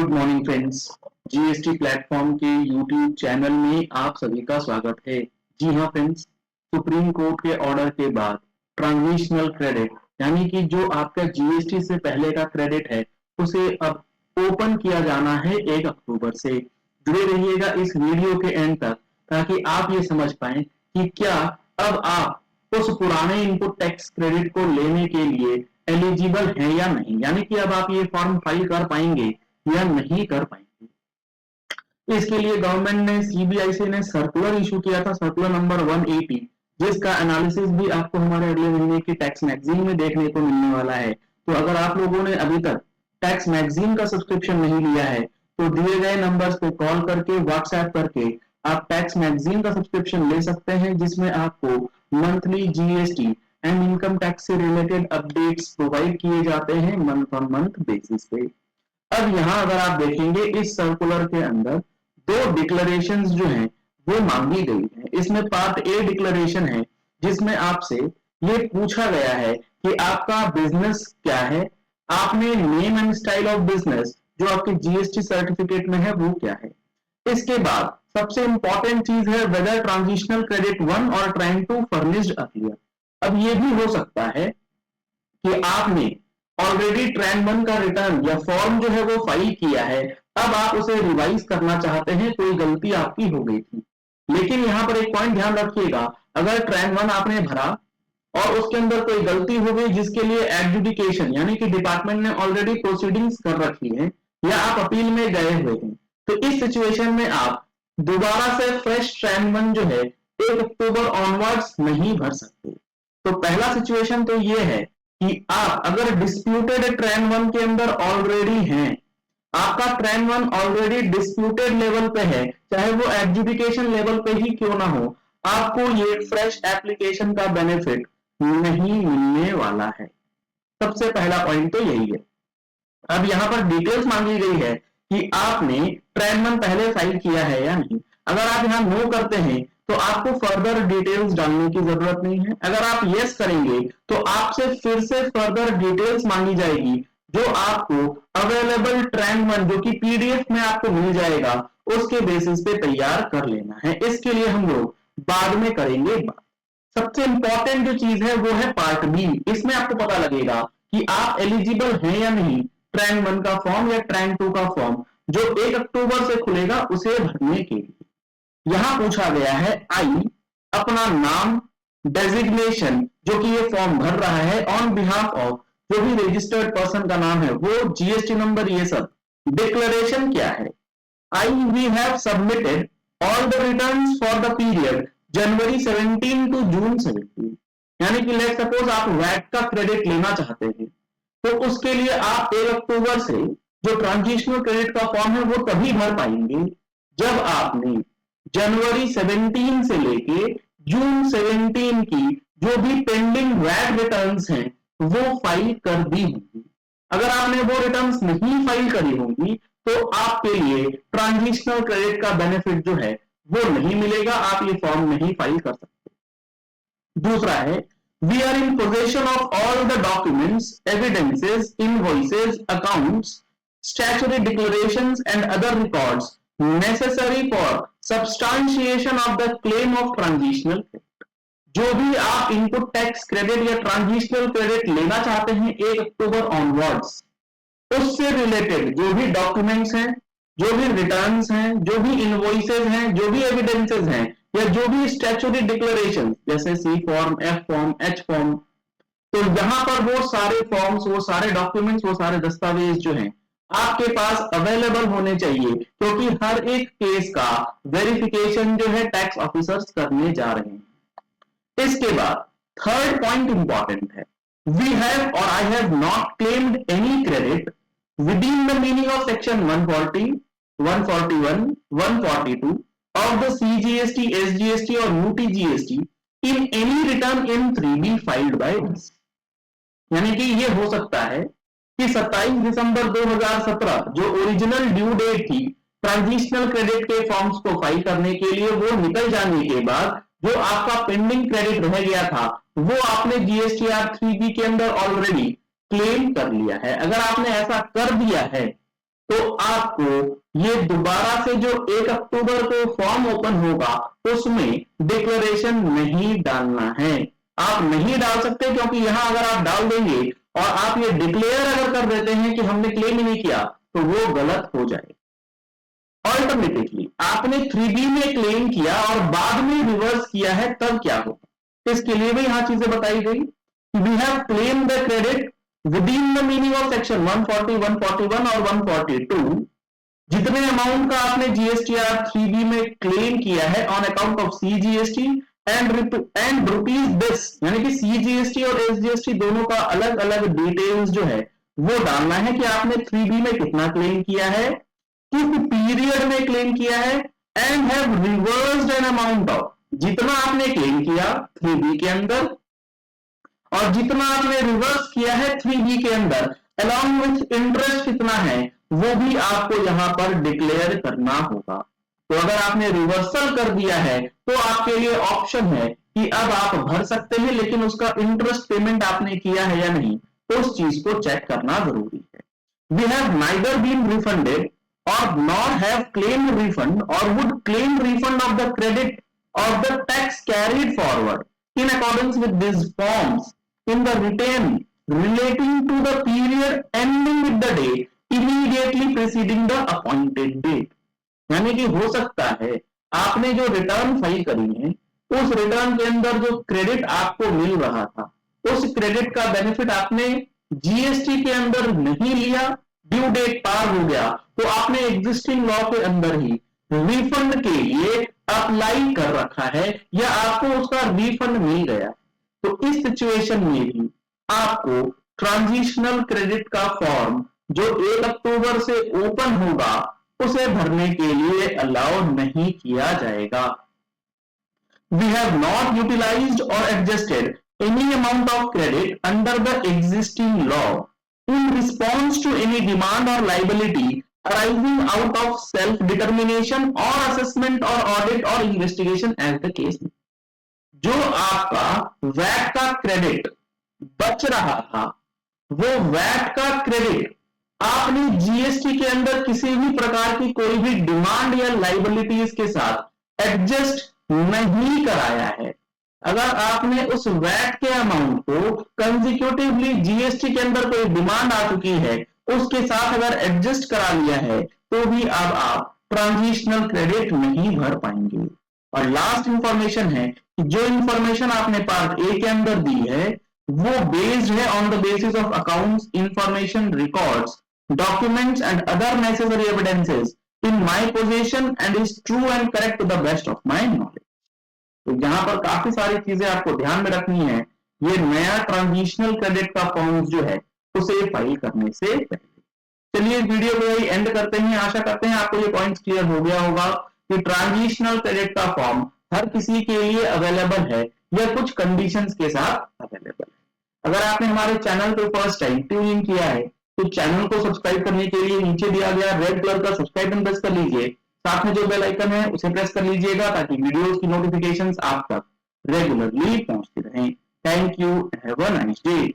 Good morning friends. GST platform के YouTube channel में आप सभी का स्वागत है। जी हाँ फ्रेंड्स, सुप्रीम कोर्ट के ऑर्डर के बाद ट्रांजिशनल क्रेडिट यानी कि जो आपका जीएसटी से पहले का क्रेडिट है उसे अब ओपन किया जाना है 1 अक्टूबर से। जुड़े रहिएगा इस वीडियो के एंड तक ताकि आप ये समझ पाएं कि क्या अब आप उस पुराने इनपुट टैक्स क्रेडिट को लेने के लिए एलिजिबल है या नहीं, यानी कि अब आप ये फॉर्म फाइल कर पाएंगे या नहीं कर पाएंगे। इसके लिए गवर्नमेंट ने सीबीआईसी ने सर्कुलर इशू किया था, सर्कुलर नंबर 180, जिसका एनालिसिस भी आपको हमारे अगले महीने की टैक्स मैगजीन में देखने को मिलने वाला है। तो अगर आप लोगों ने अभी तक टैक्स मैगजीन का सब्सक्रिप्शन नहीं लिया है तो दिए गए नंबर्स पे कॉल करके व्हाट्सएप करके आप टैक्स मैगजीन का सब्सक्रिप्शन ले सकते हैं, जिसमें आपको monthly GST and income tax से रिलेटेड अपडेट्स प्रोवाइड किए जाते हैं मंथ ऑन मंथ बेसिस पे। अब यहाँ अगर आप देखेंगे इस सर्कुलर के अंदर 2 डिक्लेरेशंस जो हैं वो मांगी गई है। इसमें पार्ट ए डिक्लेरेशन है जिसमें आपसे ये पूछा गया है कि आपका बिजनेस क्या है, आपने name and style of business जो आपके जीएसटी सर्टिफिकेट में है वो क्या है। इसके बाद सबसे इंपॉर्टेंट चीज है वेदर ट्रांजिशनल क्रेडिट 1 और ट्राइंग टू फर्निश्ड अर्लियर। अब ये भी हो सकता है कि आपने ऑलरेडी ट्रेंड 1 का रिटर्न या फॉर्म जो है वो फाइल किया है, अब आप उसे रिवाइज करना चाहते हैं, कोई गलती आपकी हो गई थी। लेकिन यहां पर एक पॉइंट ध्यान रखिएगा, अगर ट्रेंड 1 आपने भरा और उसके अंदर कोई गलती हो गई जिसके लिए एडजुडिकेशन यानी कि डिपार्टमेंट ने ऑलरेडी प्रोसीडिंग्स कर रखी है या आप अपील में गए हुए हैं, तो इस सिचुएशन में आप दोबारा से फ्रेश ट्रेंड 1 जो है 1 अक्टूबर ऑनवर्ड्स नहीं भर सकते। तो पहला सिचुएशन तो ये है कि आप अगर डिस्प्यूटेड ट्रेंड 1 के अंदर ऑलरेडी हैं, आपका ट्रेंड 1 ऑलरेडी डिस्प्यूटेड लेवल पे है, चाहे वो एडजुडिकेशन लेवल पे ही क्यों ना हो, आपको ये फ्रेश एप्लीकेशन का बेनिफिट नहीं मिलने वाला है। सबसे पहला पॉइंट तो यही है। अब यहां पर डिटेल्स मांगी गई है कि आपने ट्रेंड 1 पहले फाइल किया है या नहीं। अगर आप यहां नो करते हैं तो आपको फर्दर डिटेल्स डालने की जरूरत नहीं है। अगर आप यस करेंगे तो आपसे फिर से फर्दर डिटेल्स मांगी जाएगी जो आपको अवेलेबल ट्रेंड 1 जो कि पीडीएफ में आपको मिल जाएगा उसके बेसिस पे तैयार कर लेना है। इसके लिए हम लोग बाद में करेंगे बात। सबसे इंपॉर्टेंट जो चीज है वो है पार्ट बी। इसमें आपको पता लगेगा कि आप एलिजिबल हैं या नहीं ट्रेंड 1 का फॉर्म या ट्रेंड 2 का फॉर्म जो 1 अक्टूबर से खुलेगा उसे भरने के लिए। यहां पूछा गया है आई अपना नाम, डेजिग्नेशन जो कि ये फॉर्म भर रहा है ऑन बिहाफ ऑफ जो भी रजिस्टर्ड पर्सन का नाम है वो, जीएसटी नंबर, ये सब। डिक्लेरेशन क्या है, I we have submitted all the returns for the period January 17 to June 17। यानी कि लेट्स सपोज आप वैट का क्रेडिट लेना चाहते हैं तो उसके लिए आप 1 अक्टूबर से जो ट्रांजिशनल क्रेडिट का फॉर्म है वो तभी भर पाएंगे जब आपने जनवरी 17 से लेके जून 17 की जो भी पेंडिंग वैट रिटर्न्स हैं वो फाइल कर दी होंगी। अगर आपने वो रिटर्न्स नहीं फाइल करी होंगी तो आपके लिए ट्रांजिशनल क्रेडिट का बेनिफिट जो है वो नहीं मिलेगा, आप ये फॉर्म नहीं फाइल कर सकते। दूसरा है we are in possession of all the documents, evidences, invoices, accounts, statutory declarations and other records necessary for substantiation of the claim of transitional credit। जो भी आप इनपुट टैक्स क्रेडिट या ट्रांजिशनल क्रेडिट लेना चाहते हैं 1 अक्टूबर ऑनवर्ड्स, उससे related जो भी डॉक्यूमेंट्स हैं, जो भी रिटर्न्स हैं, जो भी इनवॉइसेस हैं, जो भी एविडेंसेस हैं या जो भी स्टैट्यूटरी डिक्लेरेशन जैसे C form, F form, H form, तो यहां पर वो सारे फॉर्म्स, वो सारे डॉक्यूमेंट्स, वो सारे दस्तावेज जो हैं आपके पास अवेलेबल होने चाहिए, क्योंकि हर एक केस का वेरिफिकेशन जो है टैक्स ऑफिसर्स करने जा रहे हैं। इसके बाद थर्ड पॉइंट इंपॉर्टेंट है, वी हैव और I have not claimed any credit within the meaning of section 140, 141, 142 of the CGST, SGST और UTGST in any return in 3B filed by us। यानी कि ये हो सकता है कि 27 दिसंबर 2017 जो ओरिजिनल ड्यू डेट थी ट्रांजिशनल क्रेडिट के फॉर्म्स को फाइल करने के लिए, वो निकल जाने के बाद जो आपका पेंडिंग क्रेडिट रह गया था वो आपने जीएसटीआर 3B के अंदर ऑलरेडी क्लेम कर लिया है। अगर आपने ऐसा कर दिया है तो आपको ये दोबारा से जो 1 अक्टूबर को फॉर्म ओपन होगा उसमें डिक्लेरेशन नहीं डालना है। आप नहीं डाल सकते क्योंकि यहां अगर आप डाल देंगे और आप ये डिक्लेयर अगर कर देते हैं कि हमने क्लेम ही नहीं किया तो वो गलत हो जाएगा। ऑल्टरनेटिवली आपने 3B में क्लेम किया और बाद में रिवर्स किया है तब क्या होगा, इसके लिए भी यहां चीजें बताई गई। We have claim the credit within the meaning of section 140, 141 और 142। जितने अमाउंट का आपने जीएसटीआर 3B में क्लेम किया है on account of CGST and rupees this, यानी कि सीजीएसटी और एसजीएसटी दोनों का अलग अलग डिटेल्स जो है वो डालना है कि आपने 3B में कितना क्लेम किया है, किस पीरियड में क्लेम किया है, and have reversed an amount of, जितना आपने क्लेम किया 3B के अंदर और जितना आपने रिवर्स किया है 3B के अंदर अलॉन्ग विथ इंटरेस्ट कितना है वो भी आपको यहां पर डिक्लेयर करना होगा। तो अगर आपने रिवर्सल कर दिया है तो आपके लिए ऑप्शन है कि अब आप भर सकते हैं, लेकिन उसका इंटरेस्ट पेमेंट आपने किया है या नहीं तो उस चीज को चेक करना जरूरी है। We have neither been refunded or nor have claimed refund or would claim refund of the credit or the tax carried forward in accordance with these forms in the return relating to the period ending with the date immediately preceding the appointed date। यानी कि हो सकता है आपने जो return file करी है उस रिटर्न के अंदर जो क्रेडिट आपको मिल रहा था उस क्रेडिट का बेनिफिट आपने जीएसटी के अंदर नहीं लिया, ड्यू डेट पार हो गया तो आपने एग्जिस्टिंग लॉ के अंदर ही रिफंड के लिए अप्लाई कर रखा है या आपको उसका रिफंड मिल गया। तो इस सिचुएशन में भी आपको ट्रांजिशनल क्रेडिट का फॉर्म जो 1 अक्टूबर से ओपन होगा उसे भरने के लिए अलाउ नहीं किया जाएगा। वी हैव नॉट यूटिलाइज्ड और adjusted any amount of credit under the existing law in response to any demand or liability arising out of self-determination or assessment or audit or investigation as the case। जो आपका VAT का credit बच रहा था वो VAT का credit आपने GST के अंदर किसी भी प्रकार की कोई भी डिमांड या लाइबिलिटीज के साथ एडजस्ट नहीं कराया है। अगर आपने उस वैट के अमाउंट को कंसेक्यूटिवली जीएसटी के अंदर कोई डिमांड आ चुकी है उसके साथ अगर एडजस्ट करा लिया है तो भी अब आप ट्रांजिशनल क्रेडिट नहीं भर पाएंगे। और लास्ट इंफॉर्मेशन है कि जो इंफॉर्मेशन आपने पार्ट ए के अंदर दी है वो बेस्ड है on the basis of accounts information records documents and other necessary evidences in my position and is true and correct to the best of my knowledge. तो यहां पर काफी सारी चीजें आपको ध्यान में रखनी है ये नया ट्रांजिशनल क्रेडिट का फॉर्म जो है उसे फाइल करने से पहले। चलिए वीडियो को यही एंड करते हैं। आशा करते हैं आपको ये पॉइंट्स क्लियर हो गया होगा कि ट्रांजिशनल क्रेडिट का फॉर्म हर किसी के लिए अवेलेबल है या कुछ कंडीशंस के साथ अवेलेबल है। अगर आपने हमारे चैनल पे फर्स्ट टाइम ट्यून इन किया है तो चैनल को सब्सक्राइब करने के लिए नीचे दिया गया रेड कलर का सब्सक्राइब बटन प्रेस कर लीजिए, साथ में जो बेल आइकन है उसे प्रेस कर लीजिएगा ताकि वीडियोस की नोटिफिकेशंस आप तक रेगुलरली पहुंचती रहें। Thank you, have a nice day.